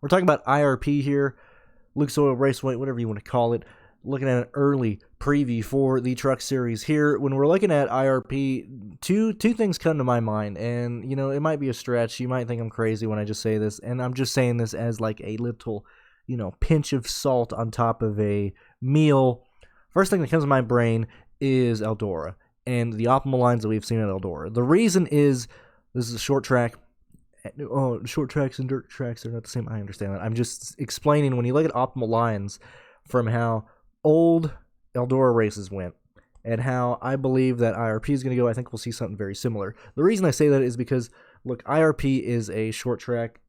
We're talking about IRP here, Lucas Oil Raceway, whatever you want to call it. Looking at an early preview for the Truck Series here. When we're looking at IRP, two things come to my mind, and it might be a stretch. You might think I'm crazy when I just say this, and I'm just saying this as like a little, pinch of salt on top of a meal. First thing that comes to my brain is Eldora and the optimal lines that we've seen at Eldora. The reason is this is a short track. Oh, short tracks and dirt tracks are not the same. I understand that. I'm just explaining when you look at optimal lines from how old Eldora races went and how I believe that IRP is going to go. I think we'll see something very similar. The reason I say that is because, look, IRP is a short track.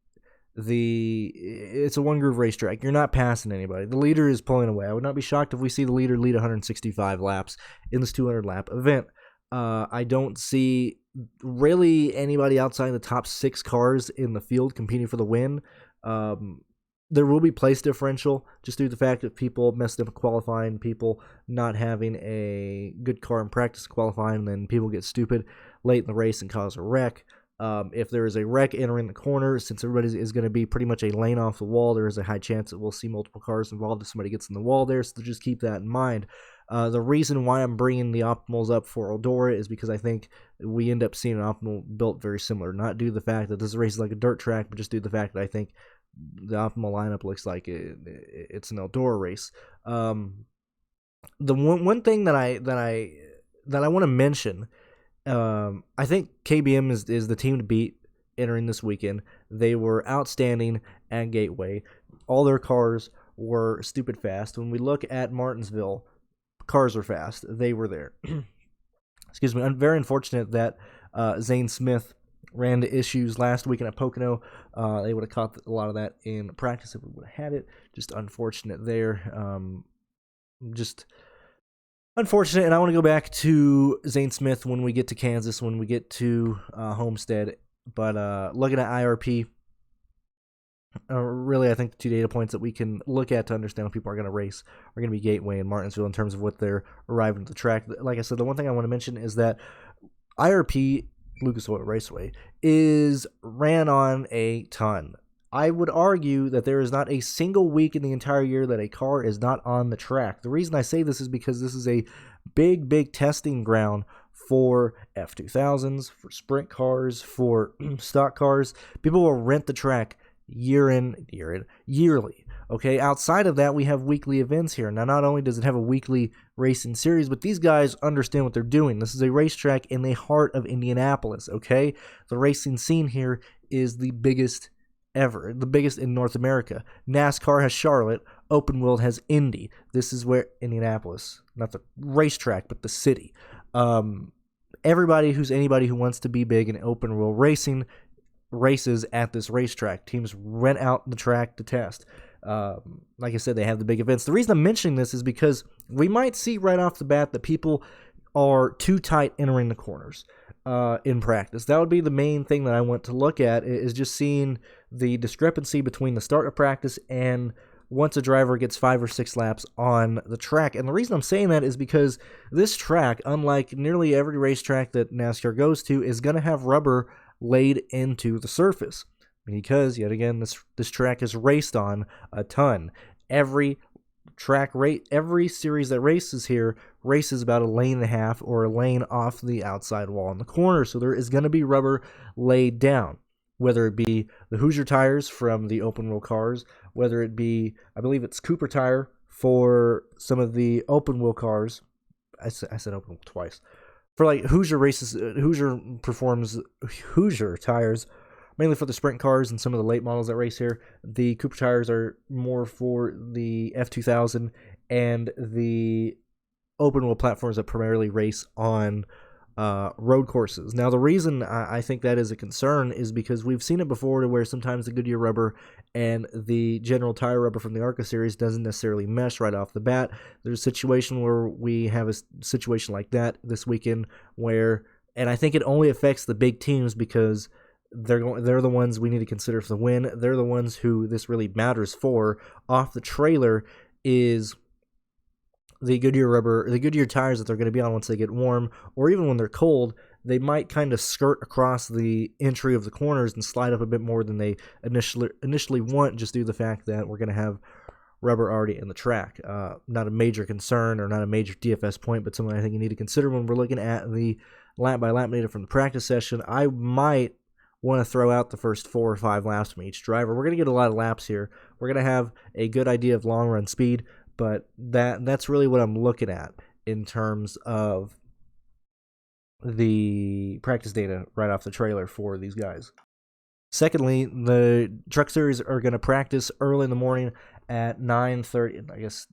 It's a one-groove racetrack. You're not passing anybody. The leader is pulling away. I would not be shocked if we see the leader lead 165 laps in this 200-lap event. I don't see really anybody outside the top 6 cars in the field competing for the win. There will be place differential just due to the fact that people messed up qualifying, people not having a good car in practice qualifying, and then people get stupid late in the race and cause a wreck. If there is a wreck entering the corner, since everybody is going to be pretty much a lane off the wall, there is a high chance that we'll see multiple cars involved if somebody gets in the wall there, so just keep that in mind. The reason why I'm bringing the optimals up for Eldora is because I think we end up seeing an optimal built very similar, not due to the fact that this race is like a dirt track, but just due to the fact that I think the optimal lineup looks like it's an Eldora race. The one thing that I want to mention, I think KBM is the team to beat entering this weekend. They were outstanding at Gateway. All their cars were stupid fast. When we look at Martinsville, cars were fast. They were there. Excuse me. I'm very unfortunate that Zane Smith ran into issues last weekend at Pocono. They would have caught a lot of that in practice if we would have had it. Just unfortunate there. Just unfortunate. And I want to go back to Zane Smith when we get to Kansas, when we get to Homestead. But looking at IRP, really, I think the 2 data points that we can look at to understand what people are going to race are going to be Gateway and Martinsville in terms of what they're arriving at the track. Like I said, the one thing I want to mention is that IRP, Lucas Oil Raceway, is ran on a ton. I would argue that there is not a single week in the entire year that a car is not on the track. The reason I say this is because this is a big testing ground for F2000s, for sprint cars, for stock cars. People will rent the track yearly. Okay, outside of that, we have weekly events here. Now, not only does it have a weekly racing series, but these guys understand what they're doing. This is a racetrack in the heart of Indianapolis, okay? The racing scene here is the biggest ever, the biggest in North America. NASCAR has Charlotte, Open Wheel has Indy. This is where Indianapolis, not the racetrack, but the city. Anybody who wants to be big in open wheel racing races at this racetrack. Teams rent out the track to test. Like I said, they have the big events. The reason I'm mentioning this is because we might see right off the bat that people are too tight entering the corners in practice. That would be the main thing that I want to look at, is just seeing the discrepancy between the start of practice and once a driver gets 5 or 6 laps on the track. And the reason I'm saying that is because this track, unlike nearly every racetrack that NASCAR goes to, is going to have rubber laid into the surface. Because, yet again, this track is raced on a ton. Every series that races here races about a lane and a half or a lane off the outside wall in the corner. So there is going to be rubber laid down, whether it be the Hoosier tires from the open wheel cars, whether it be, I believe it's Cooper tire for some of the open wheel cars. I said open wheel twice. For like Hoosier races, Hoosier performs Hoosier tires mainly for the sprint cars and some of the late models that race here. The Cooper tires are more for the F2000 and the open wheel platforms that primarily race on road courses. Now, the reason I think that is a concern is because we've seen it before, to where sometimes the Goodyear rubber and the general tire rubber from the ARCA series doesn't necessarily mesh right off the bat. There's a situation where we have a situation like that this weekend where, and I think it only affects the big teams because they're the ones we need to consider for the win. They're the ones who this really matters for. Off the trailer is the Goodyear rubber, the Goodyear tires that they're going to be on once they get warm, or even when they're cold. they might kind of skirt across the entry of the corners and slide up a bit more than they initially want, just due to the fact that we're going to have rubber already in the track. Not a major concern or not a major DFS point, but something I think you need to consider when we're looking at the lap-by-lap data from the practice session. I might want to throw out the first 4 or 5 laps from each driver. We're going to get a lot of laps here. We're going to have a good idea of long-run speed, but that's really what I'm looking at in terms of the practice data right off the trailer for these guys. Secondly, the Truck Series are going to practice early in the morning at 9:30. I guess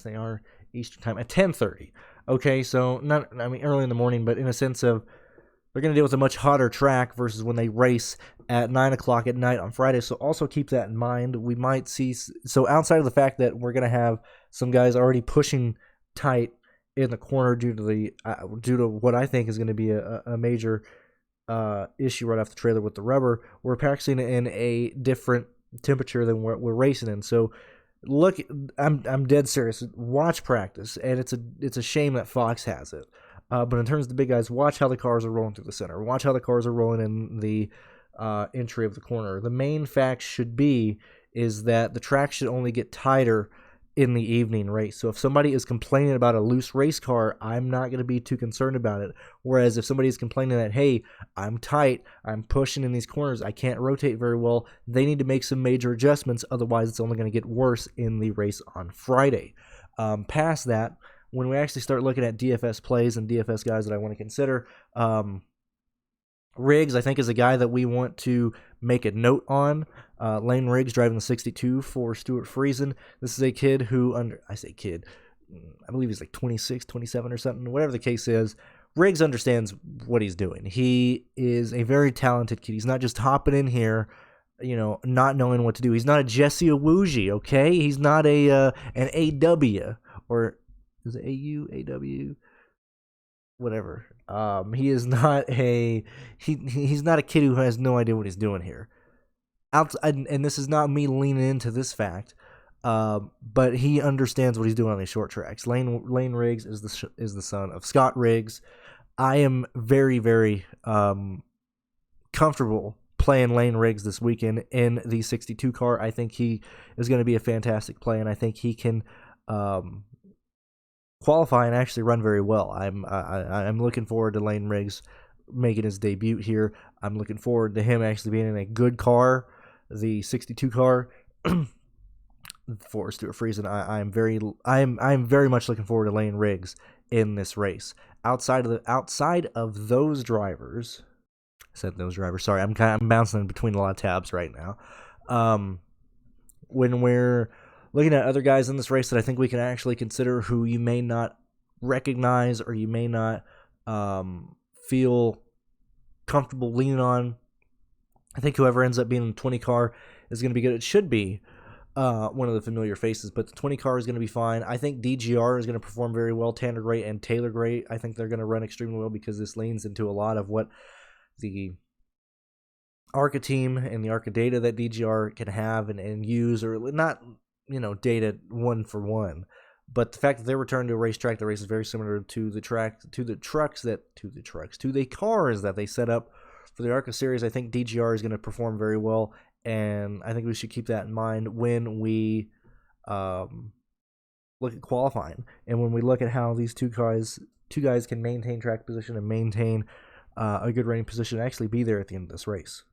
they are Eastern time at 10:30. Okay, so early in the morning, but in a sense of they're going to deal with a much hotter track versus when they race at 9 o'clock at night on Friday. So also keep that in mind. We might see, so outside of the fact that we're going to have some guys already pushing tight in the corner due to what I think is going to be a major issue right off the trailer with the rubber, we're practicing in a different temperature than we're racing in. So look, I'm dead serious. Watch practice, and it's a shame that Fox has it. But in terms of the big guys, watch how the cars are rolling through the center. Watch how the cars are rolling in the entry of the corner. The main fact is that the track should only get tighter in the evening race. So if somebody is complaining about a loose race car, I'm not going to be too concerned about it. Whereas if somebody is complaining that, hey, I'm tight, I'm pushing in these corners, I can't rotate very well, they need to make some major adjustments. Otherwise, it's only going to get worse in the race on Friday. Past that, when we actually start looking at DFS plays and DFS guys that I want to consider, Riggs, I think, is a guy that we want to make a note on. Lane Riggs driving the 62 for Stuart Friesen. This is a kid who, I believe he's like 26, 27 or something, whatever the case is. Riggs understands what he's doing. He is a very talented kid. He's not just hopping in here, not knowing what to do. He's not a Jesse Awuji, okay? He's not an AW, or is it AU, AW? Whatever. He is not he's not a kid who has no idea what he's doing here. And this is not me leaning into this fact, but he understands what he's doing on these short tracks. Lane Riggs is the son of Scott Riggs. I am very, very comfortable playing Lane Riggs this weekend in the 62 car. I think he is going to be a fantastic play, and I think he can qualify and actually run very well. I'm looking forward to Lane Riggs making his debut here. I'm looking forward to him actually being in a good car, the 62 car for Stuart Friesen. I'm very much looking forward to Lane Riggs in this race. Outside of those drivers, sorry, I'm bouncing between a lot of tabs right now. When we're looking at other guys in this race that I think we can actually consider who you may not recognize or you may not feel comfortable leaning on, I think whoever ends up being in the 20 car is going to be good. It should be one of the familiar faces, but the 20 car is going to be fine. I think DGR is going to perform very well. Tanner Gray and Taylor Gray, I think they're going to run extremely well because this leans into a lot of what the ARCA team and the ARCA data that DGR can have and use, or not, data one for one. But the fact that they're returning to a racetrack, the race is very similar to the cars that they set up for the ARCA series. I think DGR is going to perform very well, and I think we should keep that in mind when we look at qualifying and when we look at how these two guys can maintain track position and maintain a good running position and actually be there at the end of this race.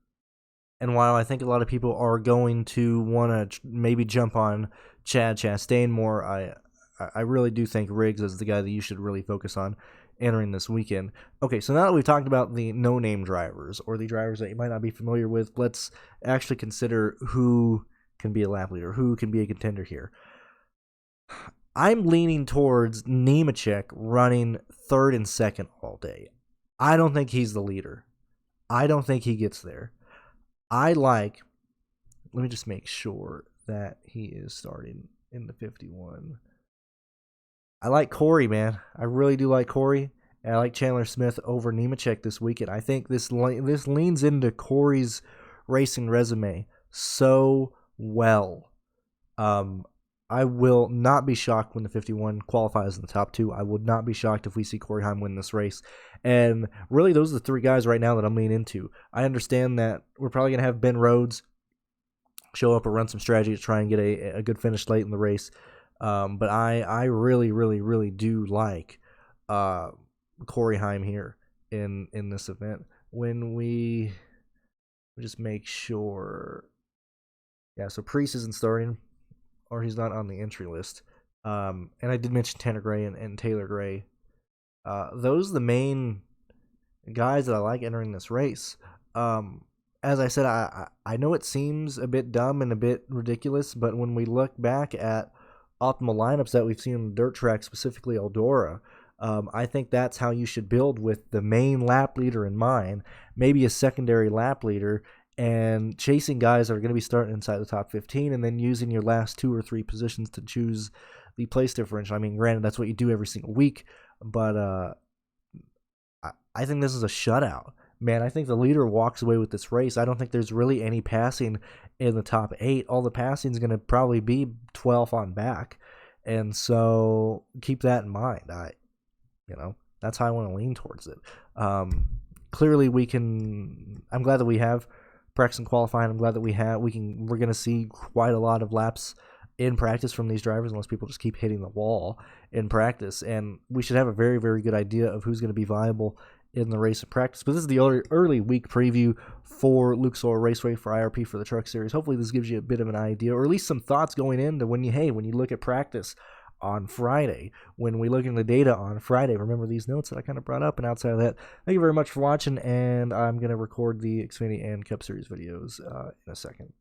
And while I think a lot of people are going to want to maybe jump on Chad Chastain more, I really do think Riggs is the guy that you should really focus on entering this weekend. Okay, so now that we've talked about the no-name drivers or the drivers that you might not be familiar with, let's actually consider who can be a lap leader, who can be a contender here. I'm leaning towards Nemechek running third and second all day. I don't think he's the leader. I don't think he gets there. Let me just make sure that he is starting in the 51. I like Corey, man. I really do like Corey. And I like Chandler Smith over Nemechek this weekend. I think this leans into Corey's racing resume so well. I will not be shocked when the 51 qualifies in the top 2. I would not be shocked if we see Corey Heim win this race. And really, those are the 3 guys right now that I'm leaning into. I understand that we're probably going to have Ben Rhodes show up or run some strategy to try and get a good finish late in the race. But I really, really, really do like Corey Heim here in this event. When we just make sure, yeah, so Pearce isn't starting, or he's not on the entry list. And I did mention Tanner Gray and Taylor Gray. Those are the main guys that I like entering this race. As I said, I know it seems a bit dumb and a bit ridiculous, but when we look back at optimal lineups that we've seen on the dirt track, specifically Eldora, I think that's how you should build, with the main lap leader in mind, maybe a secondary lap leader, and chasing guys that are going to be starting inside the top 15, and then using your last 2 or 3 positions to choose the place differential. I mean, granted, that's what you do every single week, but I think this is a shutout. Man, I think the leader walks away with this race. I don't think there's really any passing in the top 8. All the passing is going to probably be 12 on back. And so keep that in mind. That's how I want to lean towards it. Clearly I'm glad that we have practice and qualifying. I'm glad that we're going to see quite a lot of laps in practice from these drivers, unless people just keep hitting the wall in practice. And we should have a very, very good idea of who's going to be viable in the race of practice. But this is the early week preview for Luke Sawyer Raceway for IRP for the Truck Series. Hopefully this gives you a bit of an idea, or at least some thoughts going into when you look at practice on Friday, when we look in the data on Friday. Remember these notes that I kind of brought up. And outside of that, thank you very much for watching, and I'm going to record the Xfinity and Cup Series videos in a second.